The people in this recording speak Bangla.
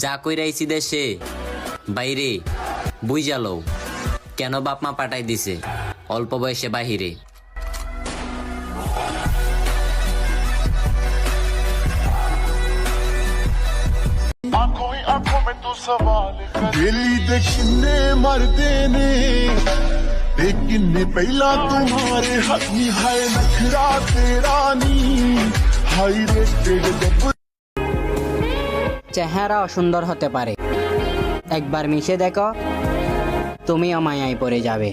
যা কইরাইছি দেশে বাইরে বুঝালো কেন বাপ মা পাঠাই দিছে অল্প বয়সে বাহিরে। दिल्ली दे किन्ने मरदे ने ते किन्ने पहला तुम्हारे हाथी हाय नखरा तेरा नी हाय रे तेरे जब চেহারা অসুন্দর হতে পারে, একবার মিশে দেখো তুমিও মায়ায় পড়ে যাবে।